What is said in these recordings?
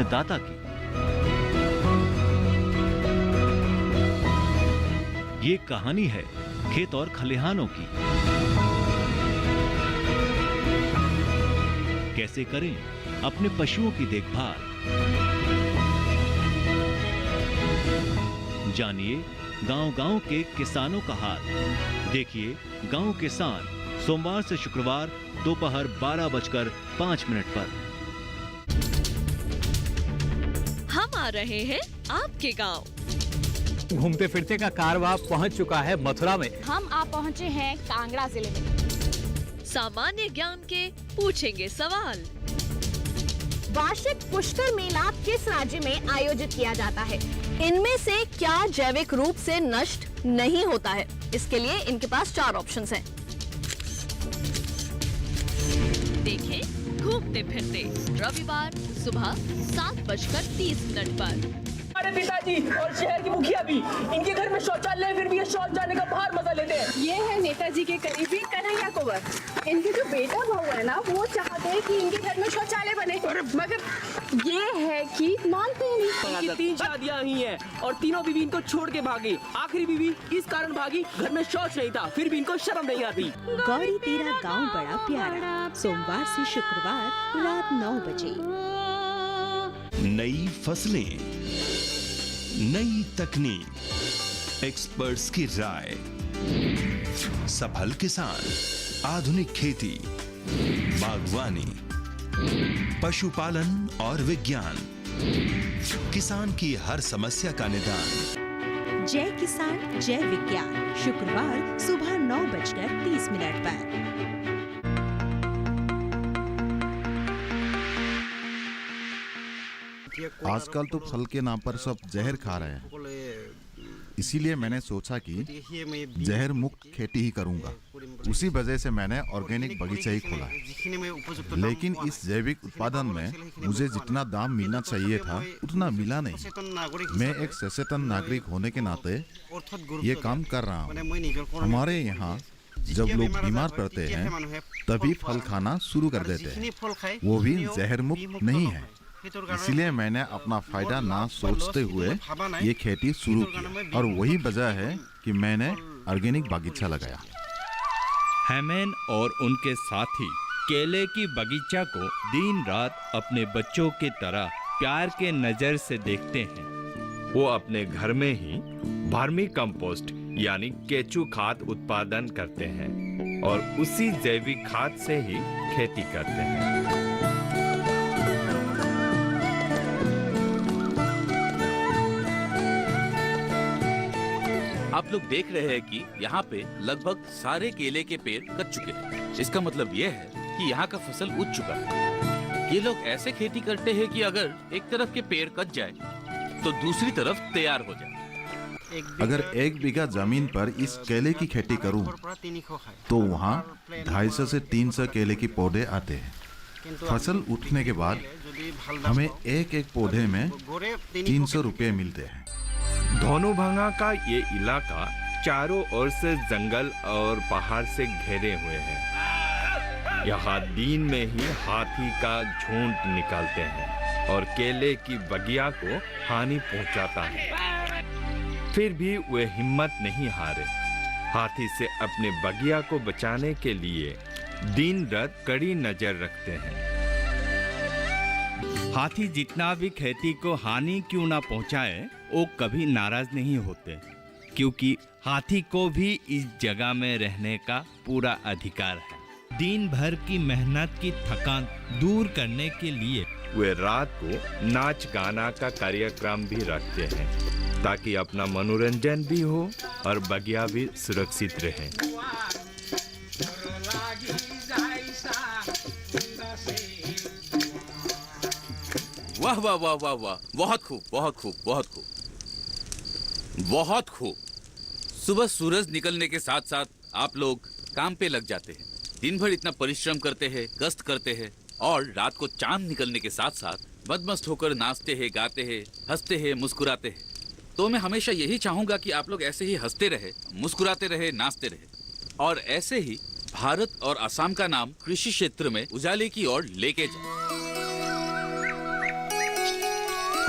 अन्नदाता की। ये कहानी है खेत और खलिहानों की। कैसे करें अपने पशुओं की देखभाल, जानिए गांव-गांव के किसानों का हाल। देखिए गांव किसान सोमवार से शुक्रवार दोपहर 12:05 पर। हम आ रहे हैं आपके गांव। घूमते फिरते का कारवां पहुंच चुका है मथुरा में। हम आप पहुंचे हैं कांगड़ा जिले में। सामान्य ज्ञान के पूछेंगे सवाल। वार्षिक पुष्कर मेला किस राज्य में आयोजित किया जाता है? इनमें से क्या जैविक रूप से नष्ट नहीं होता है? इसके लिए इनके पास 4 ऑप्शंस हैं। देखें घूमते फिरते रविवार सुबह 7:30 पर। हमारे पिताजी और शहर की मुखिया भी, इनके घर में शौचालय फिर भी ये शौच जाने का बाहर मजा लेते हैं। ये है नेताजी के करीबी कन्हैया कुंवर। इनके जो बेटा बहू है ना, वो चाहते हैं कि इनके घर में शौचालय बने, मगर ये है कि मानते ही नहीं। इनकी 3 शादियां हुई हैं और तीनों बीवी इनको छोड़ के भागी। आखिरी बीवी इस कारण भागी, घर में शौच नहीं था, फिर भी इनको शर्म नहीं आती। गौरी तेरा गांव बड़ा प्यारा, सोमवार से शुक्रवार रात 9 बजे। नई फसलें, नई तकनीक, एक्सपर्ट्स की राय, सफल किसान, आधुनिक खेती, बागवानी, पशुपालन और विज्ञान, किसान की हर समस्या का निदान। जय किसान जय विज्ञान, शुक्रवार सुबह 9:30 पर। आजकल तो फल के नाम पर सब जहर खा रहे हैं, इसीलिए मैंने सोचा कि जहर मुक्त खेती ही करूंगा। उसी वजह से मैंने ऑर्गेनिक बगीचा ही खोला है। लेकिन इस जैविक उत्पादन में मुझे जितना दाम मिलना चाहिए था उतना मिला नहीं। मैं एक सचेतन नागरिक होने के नाते ये काम कर रहा हूँ। हमारे यहाँ जब लोग बीमार पड़ते हैं तभी फल खाना शुरू कर देते हैं, वो भी जहर मुक्त नहीं है। इसलिए मैंने अपना फायदा ना सोचते हुए ये खेती शुरू की, और वही वजह है कि मैंने ऑर्गेनिक बागीचा लगाया। हेमन और उनके साथी केले की बगीचा को दिन रात अपने बच्चों की तरह प्यार के नजर से देखते हैं। वो अपने घर में ही वर्मी कंपोस्ट यानी केचू खाद उत्पादन करते हैं और उसी जैविक खाद से ही खेती करते हैं। आप लोग देख रहे हैं कि यहाँ पे लगभग सारे केले के पेड़ कट चुके हैं। इसका मतलब ये है कि यहाँ का फसल उग चुका है। ये लोग ऐसे खेती करते हैं कि अगर एक तरफ के पेड़ कट जाए तो दूसरी तरफ तैयार हो जाए। अगर 1 बीघा जमीन पर इस केले की खेती करूं तो वहाँ 250 से 300 केले के पौधे आते हैं। फसल उठने के बाद हमें एक पौधे में 300 रुपये मिलते हैं। धोनुभंगा का ये इलाका चारों ओर से जंगल और पहाड़ से घिरे हुए हैं। यहाँ दिन में ही हाथी का झुंड निकलते हैं और केले की बगिया को हानि पहुँचाता है। फिर भी वे हिम्मत नहीं हारे। हाथी से अपने बगिया को बचाने के लिए दिन रात कड़ी नजर रखते हैं। हाथी जितना भी खेती को हानि क्यों ना पहुंचाए, वो कभी नाराज नहीं होते, क्योंकि हाथी को भी इस जगह में रहने का पूरा अधिकार है। दिन भर की मेहनत की थकान दूर करने के लिए वे रात को नाच गाना का कार्यक्रम भी रखते हैं, ताकि अपना मनोरंजन भी हो और बगिया भी सुरक्षित रहे। वाह वाह वाह वाह वाह, बहुत खूब बहुत खूब बहुत खूब बहुत खूब। सुबह सूरज निकलने के साथ साथ आप लोग काम पे लग जाते हैं। दिन भर इतना परिश्रम करते हैं, गश्त करते हैं और रात को चांद निकलने के साथ साथ मदमस्त होकर नाचते हैं, गाते हैं, हंसते हैं, मुस्कुराते हैं। तो मैं हमेशा यही चाहूंगा कि आप लोग ऐसे ही हंसते रहे, मुस्कुराते रहे, नाचते रहे और ऐसे ही भारत और असम का नाम कृषि क्षेत्र में उजाले की ओर लेके जाए।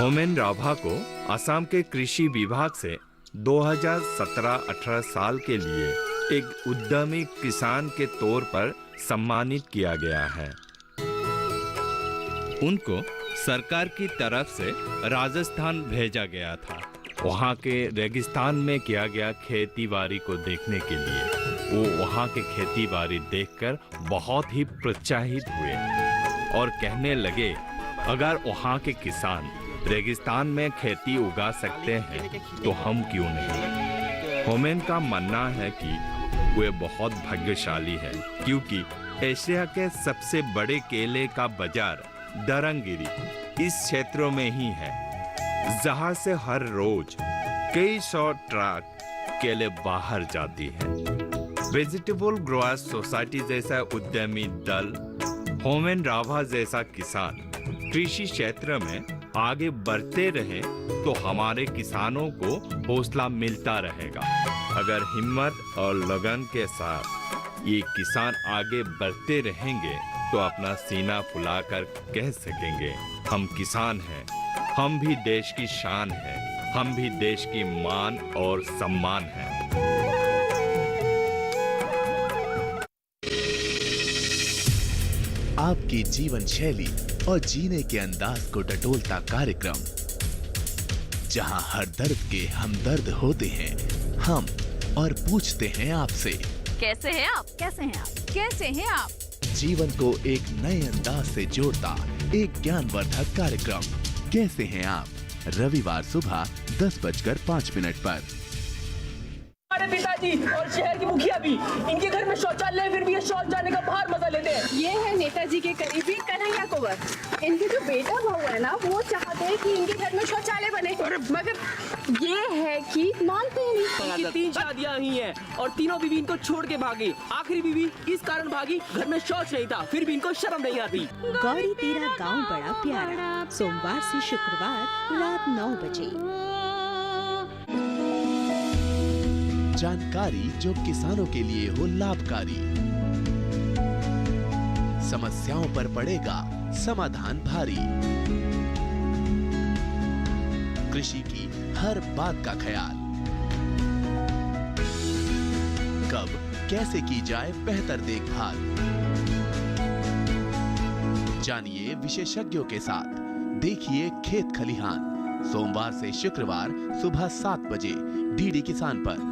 होमेन राभा को असम के कृषि विभाग से 2017-18 साल के लिए एक उद्यमी किसान के तौर पर सम्मानित किया गया है। उनको सरकार की तरफ से राजस्थान भेजा गया था। वहाँ के रेगिस्तान में किया गया खेती बाड़ी को देखने के लिए वो वहाँ के खेती बाड़ी देखकर बहुत ही प्रोत्साहित हुए और कहने लगे, अगर वहाँ के किसान रेगिस्तान में खेती उगा सकते हैं तो हम क्यों नहीं। होमेन का मानना है कि वे बहुत भाग्यशाली है क्योंकि एशिया के सबसे बड़े केले का बाजार दरंगिरी इस क्षेत्र में ही है, जहां से हर रोज कई सौ ट्रक केले बाहर जाती है। वेजिटेबल ग्रोअर्स सोसाइटी जैसा उद्यमी दल, होमेन राभा जैसा किसान कृषि क्षेत्र में आगे बढ़ते रहे तो हमारे किसानों को हौसला मिलता रहेगा। अगर हिम्मत और लगन के साथ ये किसान आगे बढ़ते रहेंगे तो अपना सीना फुलाकर कह सकेंगे, हम किसान हैं, हम भी देश की शान हैं, हम भी देश की मान और सम्मान हैं। आपकी जीवन शैली और जीने के अंदाज को टटोलता कार्यक्रम, जहां हर दर्द के हमदर्द होते हैं हम और पूछते हैं आपसे, कैसे हैं आप? कैसे हैं आप? कैसे हैं आप? जीवन को एक नए अंदाज से जोड़ता एक ज्ञानवर्धक कार्यक्रम, कैसे हैं आप? रविवार सुबह 10:05 पर। हमारे पिताजी और शहर की मुखिया भी, इनके घर में शौचालय है, फिर भी ये शौच जाने का बाहर मजा लेते हैं। ये है नेताजी के करीबी कन्हैया कुंवर। इनके जो बेटा बहू है ना, वो चाहते हैं कि इनके घर में शौचालय बने, मगर ये है कि मानते ही नहीं। इनकी 3 शादियां हुई हैं और तीनों बीवी इनको छोड़ के भागी। आखिरी बीवी इस कारण भागी, घर में शौच नहीं था, फिर भी इनको शर्म नहीं आती। गौरी तेरा गांव बड़ा प्यारा, सोमवार से शुक्रवार रात 9 बजे। जानकारी जो किसानों के लिए हो लाभकारी, समस्याओं पर पड़ेगा समाधान भारी, कृषि की हर बात का ख्याल, कब कैसे की जाए बेहतर देखभाल, जानिए विशेषज्ञों के साथ, देखिए खेत खलिहान, सोमवार से शुक्रवार सुबह 7 बजे डीडी किसान पर।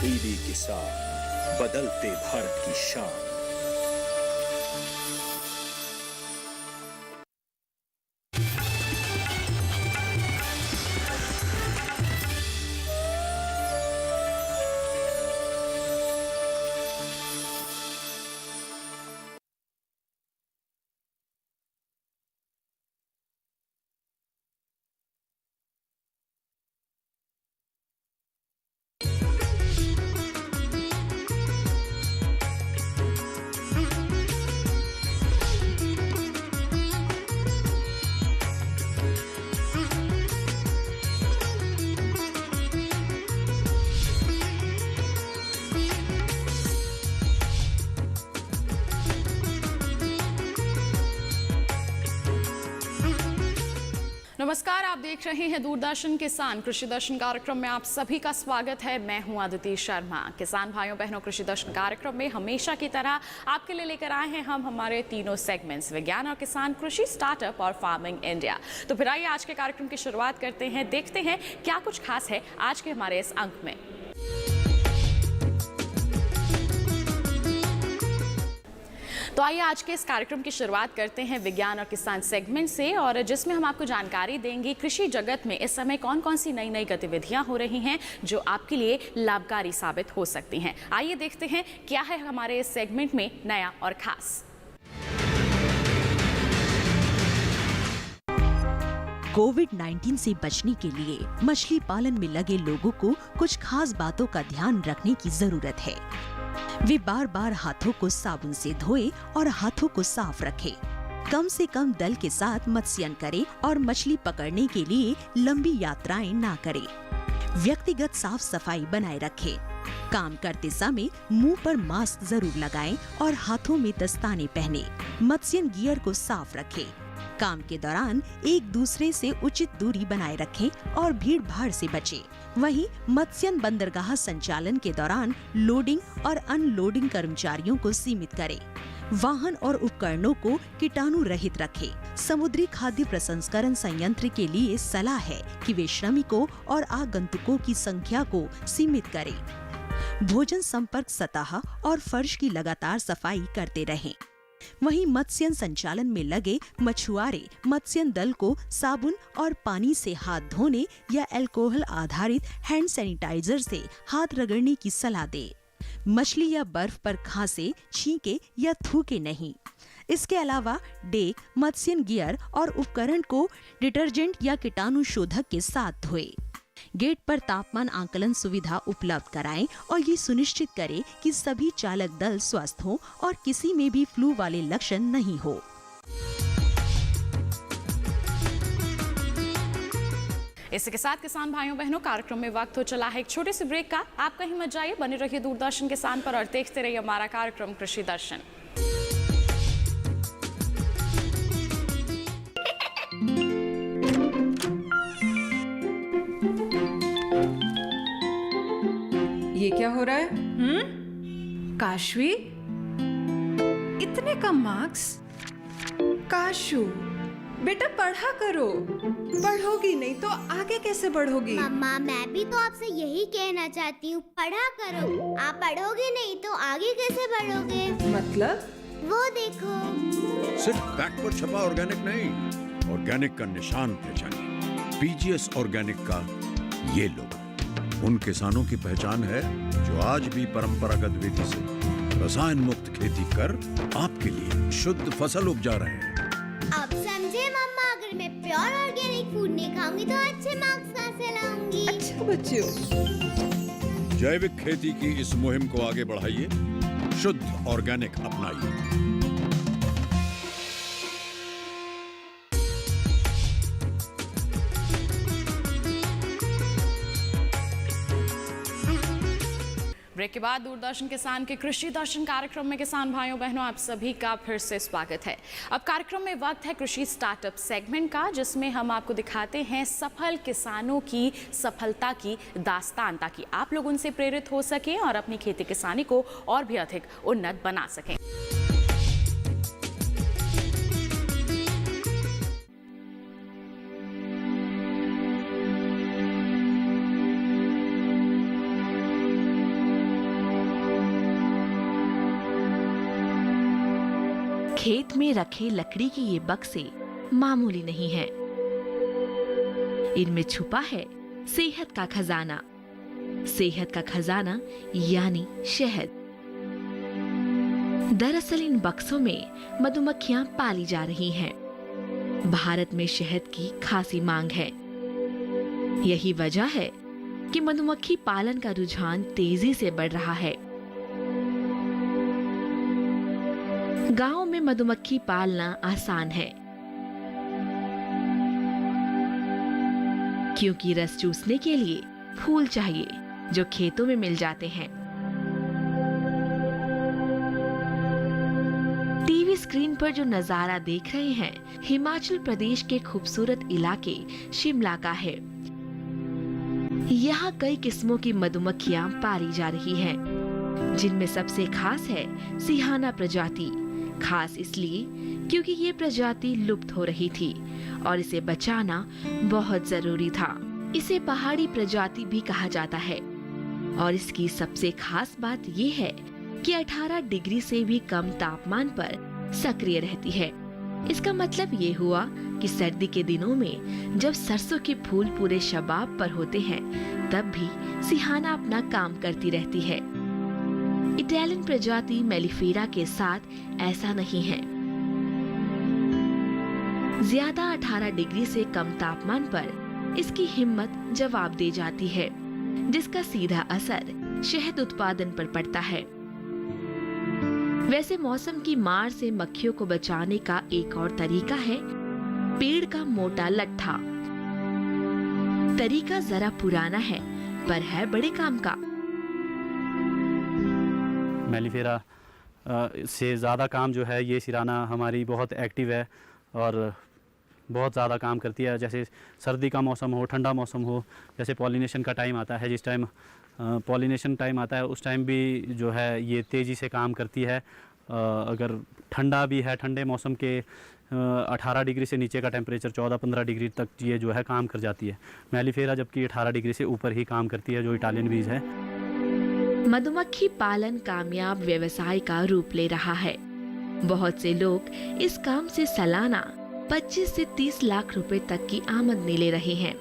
डीडी किसान, बदलते भारत की शान। नमस्कार, आप देख रहे हैं दूरदर्शन किसान कृषि दर्शन कार्यक्रम में आप सभी का स्वागत है। मैं हूं अदिति शर्मा। किसान भाइयों बहनों, कृषि दर्शन कार्यक्रम में हमेशा की तरह आपके लिए लेकर आए हैं हम हमारे तीनों सेगमेंट्स, विज्ञान और किसान, कृषि, स्टार्टअप और फार्मिंग इंडिया। तो फिर आइए आज के कार्यक्रम की शुरुआत करते हैं, देखते हैं क्या कुछ खास है आज के हमारे इस अंक में। तो आइए आज के इस कार्यक्रम की शुरुआत करते हैं विज्ञान और किसान सेगमेंट से, और जिसमें हम आपको जानकारी देंगे कृषि जगत में इस समय कौन कौन सी नई नई गतिविधियां हो रही हैं जो आपके लिए लाभकारी साबित हो सकती हैं। आइए देखते हैं क्या है हमारे इस सेगमेंट में नया और खास। कोविड-19 से बचने के लिए मछली पालन में लगे लोगों को कुछ खास बातों का ध्यान रखने की जरूरत है। वे बार बार हाथों को साबुन से धोएं और हाथों को साफ रखें। कम से कम दल के साथ मत्स्यन करें और मछली पकड़ने के लिए लंबी यात्राएं ना करें। व्यक्तिगत साफ सफाई बनाए रखें। काम करते समय मुंह पर मास्क जरूर लगाएं और हाथों में दस्ताने पहने। मत्स्यन गियर को साफ रखें। काम के दौरान एक दूसरे से उचित दूरी बनाए रखें और भीड़ भाड़ से बचें। वहीं मत्स्यन बंदरगाह संचालन के दौरान लोडिंग और अनलोडिंग कर्मचारियों को सीमित करें। वाहन और उपकरणों को कीटाणु रहित रखें। समुद्री खाद्य प्रसंस्करण संयंत्र के लिए सलाह है कि वे श्रमिकों और आगंतुकों की संख्या को सीमित करें। भोजन संपर्क सतह और फर्श की लगातार सफाई करते रहें। वहीं मत्स्यन संचालन में लगे मछुआरे मत्स्यन दल को साबुन और पानी से हाथ धोने या अल्कोहल आधारित हैंड सैनिटाइजर से हाथ रगड़ने की सलाह दे। मछली या बर्फ पर खांसे, छींके या थूके नहीं। इसके अलावा डेक, मत्स्यन गियर और उपकरण को डिटर्जेंट या कीटाणु शोधक के साथ धोए। गेट पर तापमान आकलन सुविधा उपलब्ध कराएं और ये सुनिश्चित करें कि सभी चालक दल स्वस्थ हों और किसी में भी फ्लू वाले लक्षण नहीं हो। इसी के साथ किसान भाइयों बहनों कार्यक्रम में वक्त हो चला है एक छोटे से ब्रेक का। आप कहीं मत जाइए, बने रहिए दूरदर्शन किसान पर और देखते रहिए हमारा कार्यक्रम कृषि दर्शन। ये क्या हो रहा है? काशवी, इतने कम मार्क्स? काशू बेटा पढ़ा करो, पढ़ोगी नहीं तो आगे कैसे बढ़ोगी? मम्मा मैं भी तो आपसे यही कहना चाहती हूँ, पढ़ा करो। आप पढ़ोगे नहीं तो आगे कैसे बढ़ोगे? मतलब? वो देखो। सिर्फ बैक पर छपा ऑर्गेनिक नहीं, ऑर्गेनिक का निशान पहचानिए। पीजीएस ऑर्गेनिक का ये लोगो उन किसानों की पहचान है जो आज भी परंपरागत विधि से रसायन मुक्त खेती कर आपके लिए शुद्ध फसल उपजा रहे हैं। अब समझे मम्मा, अगर मैं प्योर ऑर्गेनिक फूड नहीं खाऊंगी तो अच्छे मार्क्स कहाँ से लाऊंगी? अच्छा बच्चों, जैविक खेती की इस मुहिम को आगे बढ़ाइए, शुद्ध ऑर्गेनिक अपनाइए। ब्रेक के बाद दूरदर्शन किसान के कृषि दर्शन कार्यक्रम में किसान भाइयों बहनों आप सभी का फिर से स्वागत है। अब कार्यक्रम में वक्त है कृषि स्टार्टअप सेगमेंट का, जिसमें हम आपको दिखाते हैं सफल किसानों की सफलता की दास्तान, ताकि आप लोग उनसे प्रेरित हो सकें और अपनी खेती किसानी को और भी अधिक उन्नत बना सकें। खेत में रखे लकड़ी की ये बक्से मामूली नहीं हैं। इनमें छुपा है सेहत का खजाना। सेहत का खजाना यानी शहद। दरअसल इन बक्सों में मधुमक्खियां पाली जा रही हैं। भारत में शहद की खासी मांग है। यही वजह है कि मधुमक्खी पालन का रुझान तेजी से बढ़ रहा है। गांव में मधुमक्खी पालना आसान है, क्योंकि रस चूसने के लिए फूल चाहिए जो खेतों में मिल जाते हैं। टीवी स्क्रीन पर जो नजारा देख रहे हैं हिमाचल प्रदेश के खूबसूरत इलाके शिमला का है। यहाँ कई किस्मों की मधुमक्खियां पाली जा रही हैं, जिनमें सबसे खास है सिहाना प्रजाति। खास इसलिए क्योंकि ये प्रजाति लुप्त हो रही थी और इसे बचाना बहुत जरूरी था। इसे पहाड़ी प्रजाति भी कहा जाता है और इसकी सबसे खास बात ये है कि 18 डिग्री से भी कम तापमान पर सक्रिय रहती है। इसका मतलब ये हुआ कि सर्दी के दिनों में जब सरसों के फूल पूरे शबाब पर होते हैं, तब भी सिहाना अपना काम करती रहती है। इटालियन प्रजाति मेलिफेरा के साथ ऐसा नहीं है। ज्यादा 18 डिग्री से कम तापमान पर इसकी हिम्मत जवाब दे जाती है, जिसका सीधा असर शहद उत्पादन पर पड़ता है। वैसे मौसम की मार से मक्खियों को बचाने का एक और तरीका है पेड़ का मोटा लट्ठा। तरीका जरा पुराना है पर है बड़े काम का। मेलिफेरा से ज़्यादा काम जो है ये सिराना हमारी बहुत एक्टिव है और बहुत ज़्यादा काम करती है। जैसे सर्दी का मौसम हो, ठंडा मौसम हो, जैसे पॉलिनेशन का टाइम आता है, जिस टाइम पॉलिनेशन टाइम आता है उस टाइम भी जो है ये तेज़ी से काम करती है। अगर ठंडा भी है, ठंडे मौसम के 18 डिग्री से नीचे का टेम्परेचर 14-15 डिग्री तक ये जो है काम कर जाती है। मेलिफेरा जबकि 18 डिग्री से ऊपर ही काम करती है, जो इटालियन बीज है। मधुमक्खी पालन कामयाब व्यवसाय का रूप ले रहा है। बहुत से लोग इस काम से सालाना 25 से 30 लाख रुपए तक की आमदनी ले रहे हैं।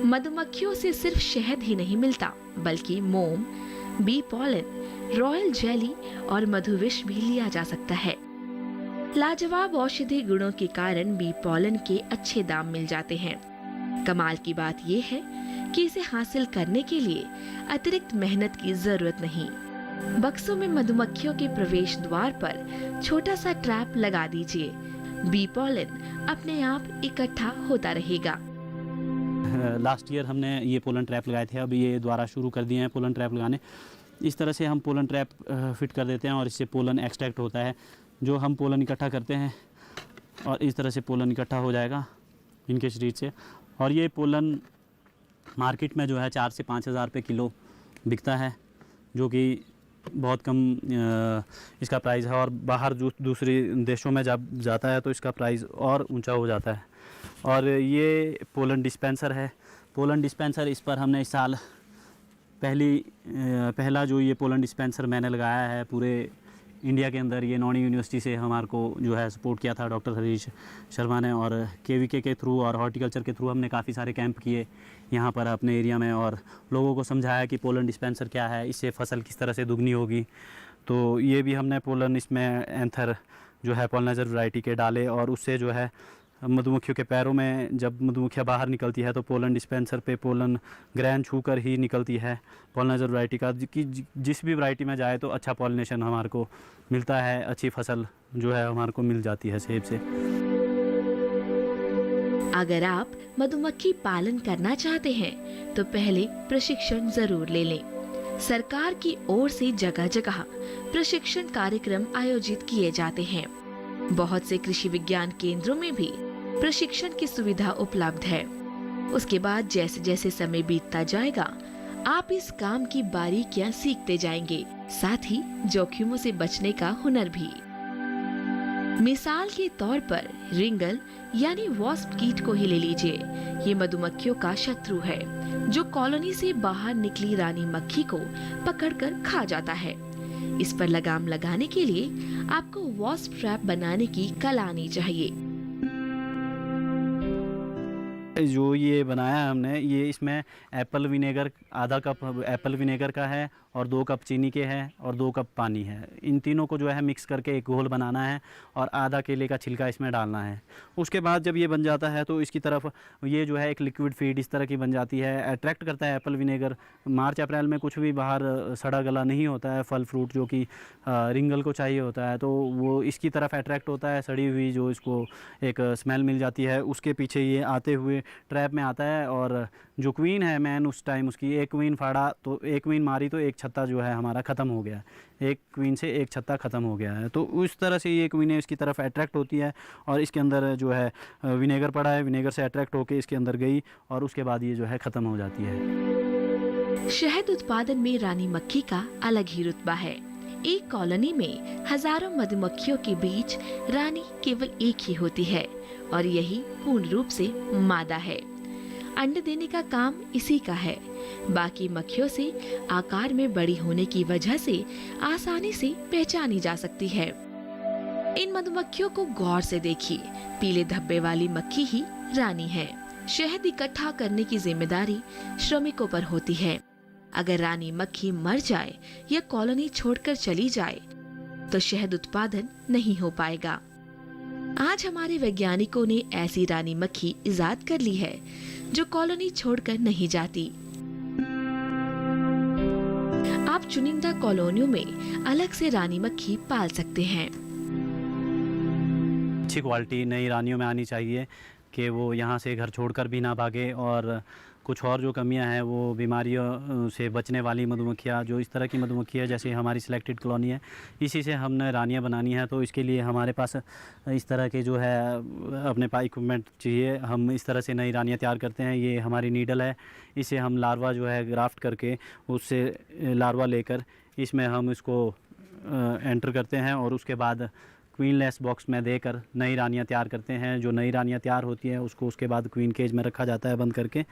मधुमक्खियों से सिर्फ शहद ही नहीं मिलता, बल्कि मोम, बी पॉलन, रॉयल जेली और मधुविष भी लिया जा सकता है। लाजवाब औषधि गुणों के कारण बी पॉलन के अच्छे दाम मिल जाते हैं। कमाल की बात यह है कि इसे हासिल करने के लिए अतिरिक्त मेहनत की जरूरत नहीं। बक्सों में मधुमक्खियों के प्रवेश द्वार पर छोटा सा ट्रैप लगा दीजिए। बी पॉलन अपने आप इकट्ठा होता रहेगा। लास्ट ईयर हमने ये पोलन ट्रैप लगाए थे, अब ये दोबारा शुरू कर दिए हैं पोलन ट्रैप लगाने। इस तरह से हम पोलन ट्रैप फिट कर देते हैं और इससे पोलन एक्सट्रैक्ट होता है, जो हम पोलन इकट्ठा करते हैं और इस तरह से पोलन इकट्ठा हो जाएगा इनके शरीर से। और ये पोलन मार्केट में जो है 4 से 5 हज़ार रुपये किलो बिकता है, जो कि बहुत कम इसका प्राइस है। और बाहर जो दूसरे देशों में जब जाता है तो इसका प्राइस और ऊंचा हो जाता है। और ये पोलन डिस्पेंसर है। पोलन डिस्पेंसर इस पर हमने इस साल पहला जो ये पोलन डिस्पेंसर मैंने लगाया है पूरे इंडिया के अंदर, ये नॉनी यूनिवर्सिटी से हमारे को जो है सपोर्ट किया था डॉक्टर हरीश शर्मा ने, और केवीके के थ्रू और हॉर्टिकल्चर के थ्रू हमने काफ़ी सारे कैंप किए यहाँ पर अपने एरिया में और लोगों को समझाया कि पोलन डिस्पेंसर क्या है, इससे फसल किस तरह से दुगनी होगी। तो ये भी हमने पोलन इसमें एंथर जो है पॉलिनाइजर वैरायटी के डाले और उससे जो है मधुमक्खियों के पैरों में जब मधुमक्खियाँ बाहर निकलती है तो पोलन डिस्पेंसर पे पोलन ग्रैन छूकर ही निकलती है पॉलिनाइजर वैरायटी का, कि जिस भी वैरायटी में जाए तो अच्छा पॉलिनेशन हमारे को मिलता है, अच्छी फसल जो है हमारे को मिल जाती है सेब से। अगर आप मधुमक्खी पालन करना चाहते हैं तो पहले प्रशिक्षण जरूर ले लें। सरकार की ओर से जगह जगह प्रशिक्षण कार्यक्रम आयोजित किए जाते हैं। बहुत से कृषि विज्ञान केंद्रों में भी प्रशिक्षण की सुविधा उपलब्ध है। उसके बाद जैसे जैसे समय बीतता जाएगा आप इस काम की बारीकियां सीखते जाएंगे, साथ ही जोखिमों से बचने का हुनर भी। मिसाल के तौर पर रिंगल यानी वॉस्प कीट को ही ले लीजिए। ये मधुमक्खियों का शत्रु है जो कॉलोनी से बाहर निकली रानी मक्खी को पकड़कर खा जाता है। इस पर लगाम लगाने के लिए आपको वॉस्प ट्रैप बनाने की कला आनी चाहिए। जो ये बनाया हमने, ये इसमें एप्पल विनेगर, आधा कप एप्पल विनेगर का है और 2 कप चीनी के हैं और 2 कप पानी है। इन तीनों को जो है मिक्स करके एक घोल बनाना है और आधा केले का छिलका इसमें डालना है। उसके बाद जब ये बन जाता है तो इसकी तरफ ये जो है एक लिक्विड फीड इस तरह की बन जाती है। अट्रैक्ट करता है एप्पल विनेगर। मार्च अप्रैल में कुछ भी बाहर सड़ा गला नहीं होता है फल फ्रूट, जो कि रिंगल को चाहिए होता है, तो वो इसकी तरफ अट्रैक्ट होता है। सड़ी हुई जो इसको एक स्मेल मिल जाती है, उसके पीछे ये आते हुए ट्रैप में आता है। और जो क्वीन है मैन, उस टाइम उसकी एक क्वीन फाड़ा तो एक क्वीन मारी तो एक छत्ता जो है हमारा ख़त्म हो गया। एक क्वीन से एक छत्ता ख़त्म हो गया है। तो उस तरह से ये क्वीनें इसकी तरफ अट्रैक्ट होती है और इसके अंदर जो है विनेगर पड़ा है, विनेगर से अट्रैक्ट होकर इसके अंदर गई और उसके बाद ये जो है ख़त्म हो जाती है। शहद उत्पादन में रानी मक्खी का अलग ही रुतबा है। एक कॉलोनी में हजारों मधुमक्खियों के बीच रानी केवल एक ही होती है और यही पूर्ण रूप से मादा है। अंडे देने का काम इसी का है। बाकी मक्खियों से आकार में बड़ी होने की वजह से आसानी से पहचानी जा सकती है। इन मधुमक्खियों को गौर से देखिए, पीले धब्बे वाली मक्खी ही रानी है। शहद इकट्ठा करने की जिम्मेदारी श्रमिकों पर होती है। अगर रानी मक्खी मर जाए या कॉलोनी छोड़कर चली जाए तो शहद उत्पादन नहीं हो पाएगा। आज हमारे वैज्ञानिकों ने ऐसी रानी मक्खी इजाद कर ली है जो कॉलोनी छोड़कर नहीं जाती। आप चुनिंदा कॉलोनियों में अलग से रानी मक्खी पाल सकते हैं। अच्छी क्वालिटी नई रानियों में आनी चाहिए कि वो यहाँ से घर छोड़कर भी ना भागे, और कुछ और जो कमियां हैं वो बीमारियों से बचने वाली मधुमक्खियाँ, जो इस तरह की मधुमक्खियाँ जैसे हमारी सिलेक्टेड कॉलोनी है, इसी से हमने रानियाँ बनानी है। तो इसके लिए हमारे पास इस तरह के जो है अपने पास इक्विपमेंट चाहिए। हम इस तरह से नई रानियाँ तैयार करते हैं। ये हमारी नीडल है, इसे हम लार्वा जो है ग्राफ्ट करके उससे लार्वा लेकर इसमें हम इसको एंटर करते हैं और उसके बाद क्वीनलेस बॉक्स में देकर नई रानियाँ तैयार करते हैं। जो नई रानियाँ तैयार होती हैं उसको उसके बाद क्वीन केज में रखा जाता है बंद करके,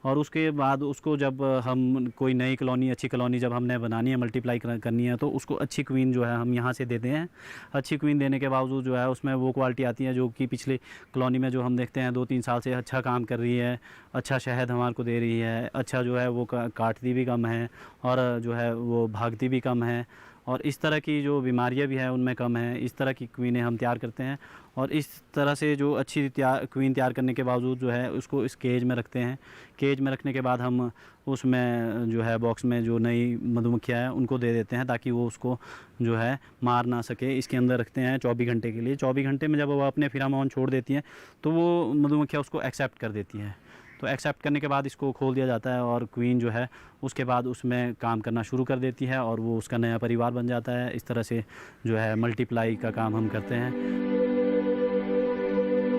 और उसके बाद उसको जब हम कोई नई कॉलोनी, अच्छी कॉलोनी जब हमने बनानी है, मल्टीप्लाई करनी है, तो उसको अच्छी क्वीन जो है हम यहाँ से देते हैं। अच्छी क्वीन देने के बावजूद जो है उसमें वो क्वालिटी आती है जो कि पिछले कॉलोनी में जो हम देखते हैं 2-3 साल से अच्छा काम कर रही है, अच्छा शहद हमारे को दे रही है, अच्छा जो है वो काटती भी कम है और जो है वो भागती भी कम है, और इस तरह की जो बीमारियां भी हैं उनमें कम है। इस तरह की क्वीनें हम तैयार करते हैं, और इस तरह से जो अच्छी क्वीन तैयार करने के बावजूद जो है उसको इस केज में रखते हैं। केज में रखने के बाद हम उसमें जो है बॉक्स में जो नई मधुमक्खियाँ हैं उनको दे देते हैं ताकि वो उसको जो है मार ना सके। इसके अंदर रखते हैं 24 घंटे के लिए। 24 घंटे में जब वो अपने फिरामोन छोड़ देती हैं तो वो मधुमक्खियाँ उसको एक्सेप्ट कर देती हैं। तो एक्सेप्ट करने के बाद इसको खोल दिया जाता है और क्वीन जो है उसके बाद उसमें काम करना शुरू कर देती है और वो उसका नया परिवार बन जाता है। इस तरह से जो है मल्टीप्लाई का काम हम करते हैं।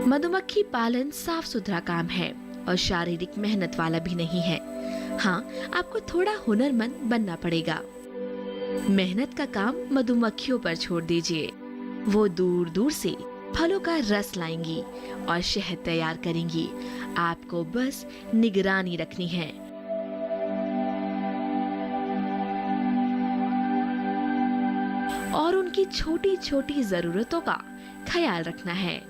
मधुमक्खी पालन साफ सुथरा काम है और शारीरिक मेहनत वाला भी नहीं है। हाँ, आपको थोड़ा हुनरमंद बनना पड़ेगा। मेहनत का काम मधुमक्खियों पर छोड़ दीजिए। वो दूर दूर से फलों का रस लाएंगी और शहद तैयार करेंगी। आपको बस निगरानी रखनी है। और उनकी छोटी छोटी जरूरतों का ख्याल रखना है।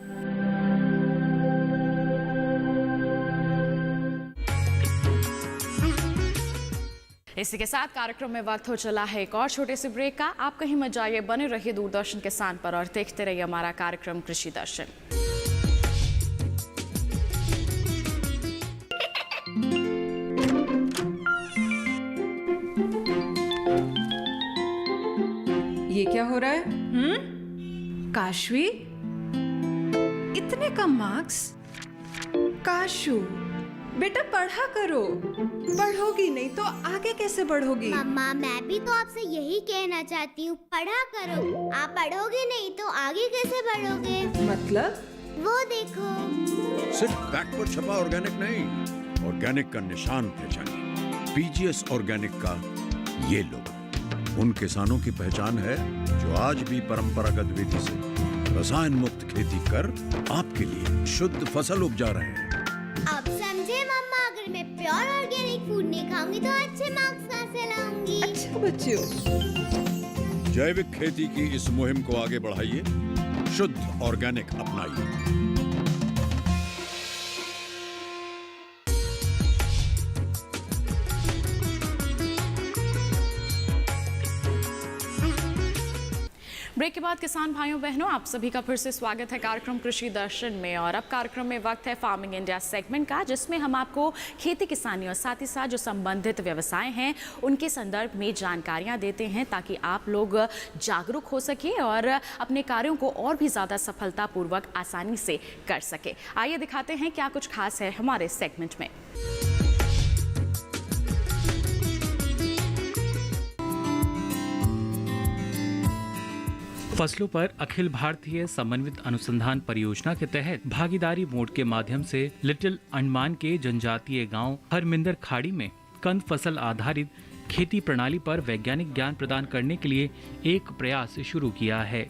इसी के साथ कार्यक्रम में वक्त हो चला है एक और छोटे से ब्रेक का। आप कहीं मत जाइए, बने रहिए दूरदर्शन किसान पर और देखते रहिए हमारा कार्यक्रम कृषि दर्शन। ये क्या हो रहा है? काशवी, इतने कम मार्क्स? काशू बेटा पढ़ा करो, पढ़ोगी नहीं तो आगे कैसे बढ़ोगी? मम्मा, मैं भी तो आपसे यही कहना चाहती हूँ, पढ़ा करो। आप पढ़ोगे नहीं तो आगे कैसे बढ़ोगे? मतलब? वो देखो, सिर्फ बैक पर छपा ऑर्गेनिक नहीं, ऑर्गेनिक का निशान पहचानिए। पीजीएस ऑर्गेनिक का ये लोगो उन किसानों की पहचान है जो आज भी परंपरागत विधि से रसायन मुक्त खेती कर आपके लिए शुद्ध फसल उपजा रहे हैं। अब समझे मम्मा, अगर मैं प्योर ऑर्गेनिक फूड नहीं खाऊंगी तो अच्छे मार्क्स कहाँ से लाऊंगी? अच्छा बच्चों, जैविक खेती की इस मुहिम को आगे बढ़ाइए, शुद्ध ऑर्गेनिक अपनाइए। ब्रेक के बाद किसान भाइयों बहनों, आप सभी का फिर से स्वागत है कार्यक्रम कृषि दर्शन में। और अब कार्यक्रम में वक्त है फार्मिंग इंडिया सेगमेंट का, जिसमें हम आपको खेती किसानी और साथ ही साथ जो संबंधित व्यवसाय हैं उनके संदर्भ में जानकारियां देते हैं ताकि आप लोग जागरूक हो सके और अपने कार्यों को और भी ज़्यादा सफलतापूर्वक आसानी से कर सके। आइए दिखाते हैं क्या कुछ खास है हमारे सेगमेंट में। फसलों पर अखिल भारतीय समन्वित अनुसंधान परियोजना के तहत भागीदारी मोड के माध्यम से लिटिल अंडमान के जनजातीय गांव हरमिंदर खाड़ी में कंद फसल आधारित खेती प्रणाली पर वैज्ञानिक ज्ञान प्रदान करने के लिए एक प्रयास शुरू किया है।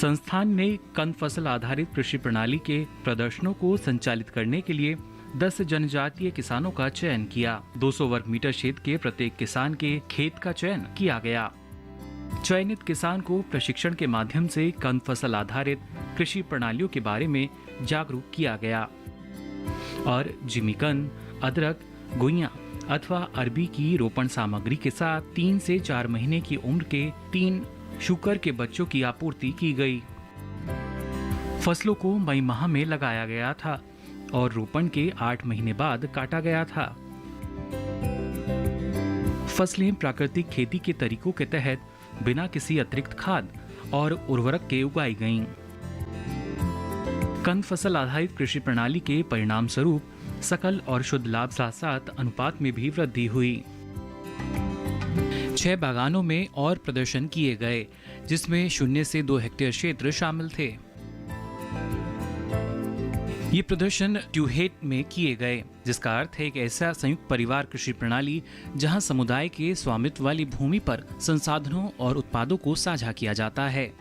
संस्थान ने कंद फसल आधारित कृषि प्रणाली के प्रदर्शनों को संचालित करने के लिए 10 जनजातीय किसानों का चयन किया। 200 वर्ग मीटर क्षेत्र के प्रत्येक किसान के खेत का चयन किया गया। चयनित किसान को प्रशिक्षण के माध्यम से कंद फसल आधारित कृषि प्रणालियों के बारे में जागरूक किया गया और जिमीकंद, अदरक, गुइयां अथवा अरबी की रोपण सामग्री के साथ 3 से 4 महीने की उम्र के 3 शूकर के बच्चों की आपूर्ति की गई। फसलों को मई माह में लगाया गया था और रोपण के 8 महीने बाद काटा गया था। फसलें प्राकृतिक खेती के तरीकों के तहत बिना किसी अतिरिक्त खाद और उर्वरक के उगाई गईं। कंद फसल आधारित कृषि प्रणाली के परिणाम स्वरूप सकल और शुद्ध लाभ साथ साथ अनुपात में भी वृद्धि हुई। 6 बागानों में और प्रदर्शन किए गए, जिसमें 0 से 2 हेक्टेयर क्षेत्र शामिल थे। ये प्रदर्शन ट्यूहेट में किए गए, जिसका अर्थ है एक ऐसा संयुक्त परिवार कृषि प्रणाली जहां समुदाय के स्वामित्व वाली भूमि पर संसाधनों और उत्पादों को साझा किया जाता है।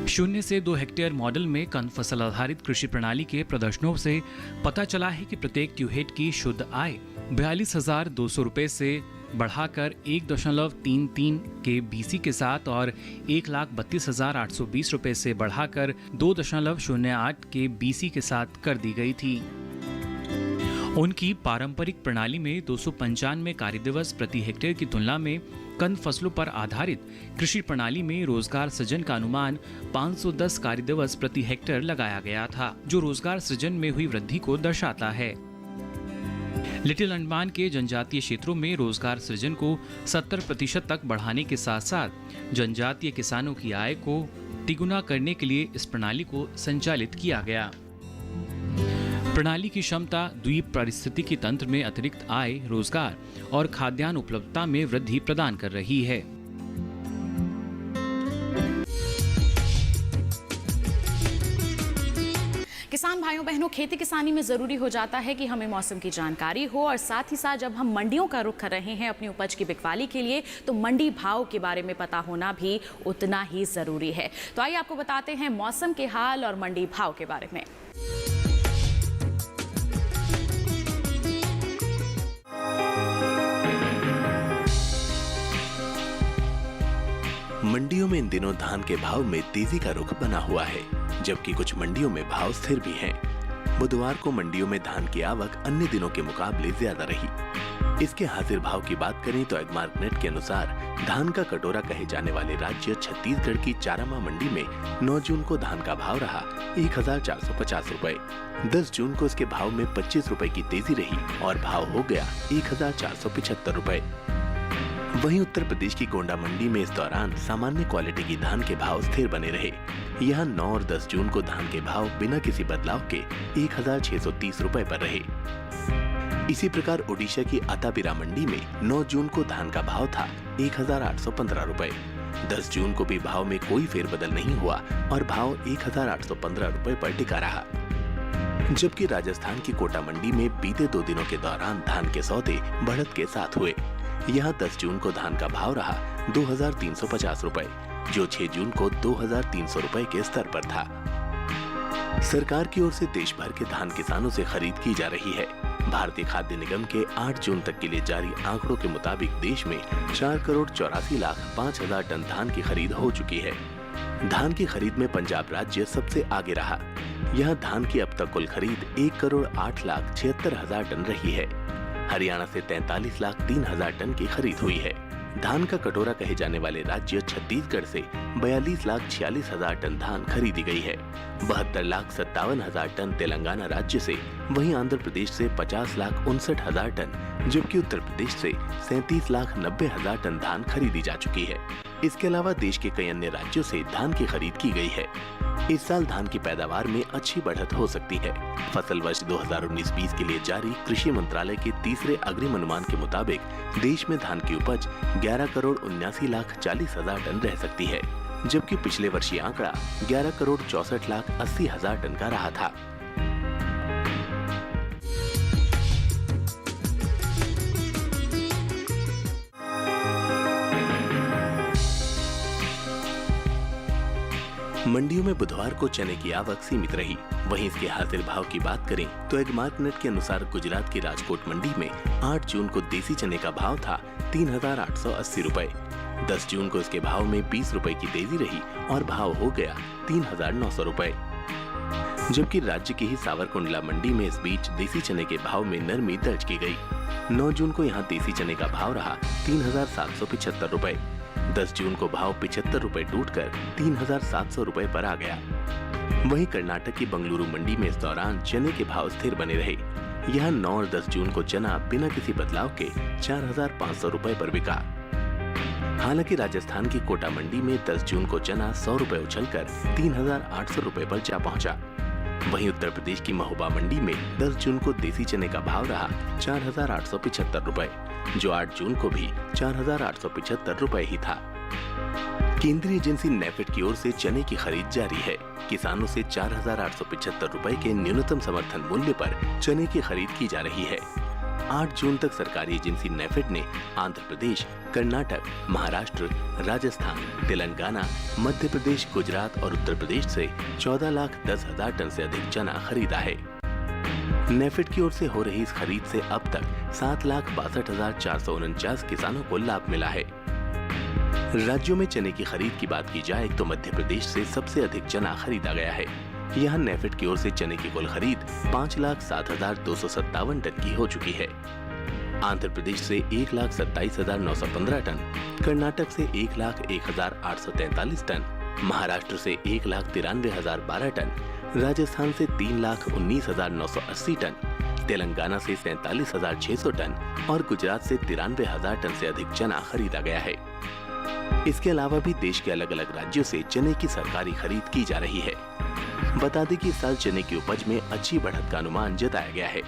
0 से 2 हेक्टेयर मॉडल में कंद फसल आधारित कृषि प्रणाली के प्रदर्शनों से पता चला है कि प्रत्येक ट्यूहेट की शुद्ध आय 42,200 रुपए से बढ़ाकर 1.33 के बीसी के साथ और 1,32,820 रुपए से बढ़ाकर 2.08 के बीसी के साथ कर दी गई थी। उनकी पारंपरिक प्रणाली में 295 कार्य दिवस प्रति हेक्टेयर की तुलना में कंद फसलों पर आधारित कृषि प्रणाली में रोजगार सृजन का अनुमान 510 कार्य दिवस प्रति हेक्टेयर लगाया गया था, जो रोजगार सृजन में हुई वृद्धि को दर्शाता है। लिटिल अंडमान के जनजातीय क्षेत्रों में रोजगार सृजन को 70% तक बढ़ाने के साथ साथ जनजातीय किसानों की आय को तिगुना करने के लिए इस प्रणाली को संचालित किया गया। प्रणाली की क्षमता द्वीप पारिस्थितिकी तंत्र में अतिरिक्त आय, रोजगार और खाद्यान्न उपलब्धता में वृद्धि प्रदान कर रही है। किसान भाइयों बहनों, खेती किसानी में ज़रूरी हो जाता है कि हमें मौसम की जानकारी हो और साथ ही साथ जब हम मंडियों का रुख कर रहे हैं अपनी उपज की बिकवाली के लिए, तो मंडी भाव के बारे में पता होना भी उतना ही ज़रूरी है। तो आइए आपको बताते हैं मौसम के हाल और मंडी भाव के बारे में। मंडियों में इन दिनों धान के भाव में तेजी का रुख बना हुआ है, जबकि कुछ मंडियों में भाव स्थिर भी हैं। बुधवार को मंडियों में धान की आवक अन्य दिनों के मुकाबले ज्यादा रही। इसके हाजिर भाव की बात करें तो एग्मार्कनेट के अनुसार धान का कटोरा कहे जाने वाले राज्य छत्तीसगढ़ की चारामा मंडी में 9 जून को धान का भाव रहा 1,450 रुपए। 10 जून को इसके भाव में 25 रुपए की तेजी रही और भाव हो गया 1,475 रुपए। वहीं उत्तर प्रदेश की गोंडा मंडी में इस दौरान सामान्य क्वालिटी की धान के भाव स्थिर बने रहे। यहाँ 9 और 10 जून को धान के भाव बिना किसी बदलाव के 1,630 रुपए पर रहे। इसी प्रकार ओडिशा की अतापिरा मंडी में 9 जून को धान का भाव था 1,815 रुपए। 10 जून को भी भाव में कोई फेरबदल नहीं हुआ और भाव 1,815 रुपए पर टिका रहा। जबकि राजस्थान की कोटा मंडी में बीते 2 दिनों के दौरान धान के सौदे बढ़त के साथ हुए। यहाँ 10 जून को धान का भाव रहा 2,350 रुपए, जो 6 जून को 2,300 रुपए के स्तर पर था। सरकार की ओर से देश भर के धान किसानों से खरीद की जा रही है। भारतीय खाद्य निगम के 8 जून तक के लिए जारी आंकड़ों के मुताबिक देश में 4,84,05,000 टन धान की खरीद हो चुकी है। धान की खरीद में पंजाब राज्य सबसे आगे रहा। यहाँ धान की अब तक कुल खरीद 1,08,76,000 टन रही है। हरियाणा से 43,03,000 टन की खरीद हुई है। धान का कटोरा कहे जाने वाले राज्य छत्तीसगढ़ से 42,46,000 टन धान खरीदी गई है। 72,57,000 टन तेलंगाना राज्य से, वहीं आंध्र प्रदेश से 50,59,000 टन, जबकि उत्तर प्रदेश से 37,90,000 टन धान खरीदी जा चुकी है। इसके अलावा देश के कई अन्य राज्यों से धान की खरीद की गई है। इस साल धान की पैदावार में अच्छी बढ़त हो सकती है। फसल वर्ष 2019-20 के लिए जारी कृषि मंत्रालय के तीसरे अग्रिम अनुमान के मुताबिक देश में धान की उपज 11,79,40,000 टन रह सकती है, जबकि पिछले वर्ष ये आंकड़ा 11,64,80,000 टन का रहा था। मंडियों में बुधवार को चने की आवक सीमित रही। वहीं इसके हाजिर भाव की बात करें तो एग्मार्कनेट के अनुसार गुजरात की राजकोट मंडी में 8 जून को देसी चने का भाव था 3,880 रुपए। 10 जून को इसके भाव में 20 रुपए की तेजी रही और भाव हो गया 3,900 रुपए। जबकि राज्य की ही सावरकुंडला मंडी में इस बीच देसी चने के भाव में नरमी दर्ज की गई। 9 जून को यहाँ देसी चने का भाव रहा 3,775 रुपए। 10 जून को भाव 75 रुपए टूटकर 3,700 रुपए पर आ गया। वहीं कर्नाटक की बंगलुरु मंडी में इस दौरान चने के भाव स्थिर बने रहे। यहाँ 9 और 10 जून को चना बिना किसी बदलाव के 4,500 रुपए पर बिका। हालांकि राजस्थान की कोटा मंडी में 10 जून को चना 100 रुपए उछलकर 3,800 रुपए पर जा पहुंचा। वहीं उत्तर प्रदेश की महोबा मंडी में 10 जून को देसी चने का भाव रहा 4,875 रुपए, जो 8 जून को भी 4,875 रुपए ही था। केंद्रीय एजेंसी नेफेड की ओर से चने की खरीद जारी है। किसानों से 4,875 रुपए के न्यूनतम समर्थन मूल्य पर चने की खरीद की जा रही है। 8 जून तक सरकारी एजेंसी नेफेड ने आंध्र प्रदेश, कर्नाटक, महाराष्ट्र, राजस्थान, तेलंगाना, मध्य प्रदेश, गुजरात और उत्तर प्रदेश से 14,10,000 टन से अधिक चना खरीदा है। नेफेड की ओर से हो रही इस खरीद से अब तक 7,62,449 किसानों को लाभ मिला है। राज्यों में चने की खरीद की बात की जाए तो मध्य प्रदेश से सबसे अधिक चना खरीदा गया है। यहाँ नेफेड की ओर से चने की कुल खरीद 5,07,257 टन की हो चुकी है। आंध्र प्रदेश से 1,27,915 टन, कर्नाटक से 1,01,843 टन, महाराष्ट्र से 1,93,012 टन, राजस्थान से 3,19,980 टन, तेलंगाना से 47,600 टन और गुजरात से 93,000 टन से अधिक चना खरीदा गया है। इसके अलावा भी देश के अलग अलग राज्यों से चने की सरकारी खरीद की जा रही है। बता दें कि इस साल चने की उपज में अच्छी बढ़त का अनुमान जताया गया है।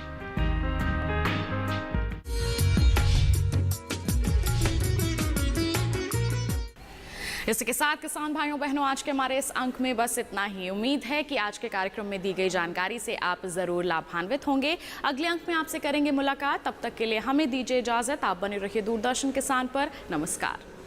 इसके साथ किसान भाइयों बहनों, आज के हमारे इस अंक में बस इतना ही। उम्मीद है कि आज के कार्यक्रम में दी गई जानकारी से आप जरूर लाभान्वित होंगे। अगले अंक में आपसे करेंगे मुलाकात। तब तक के लिए हमें दीजिए इजाजत। आप बने रहिए दूरदर्शन किसान पर। नमस्कार।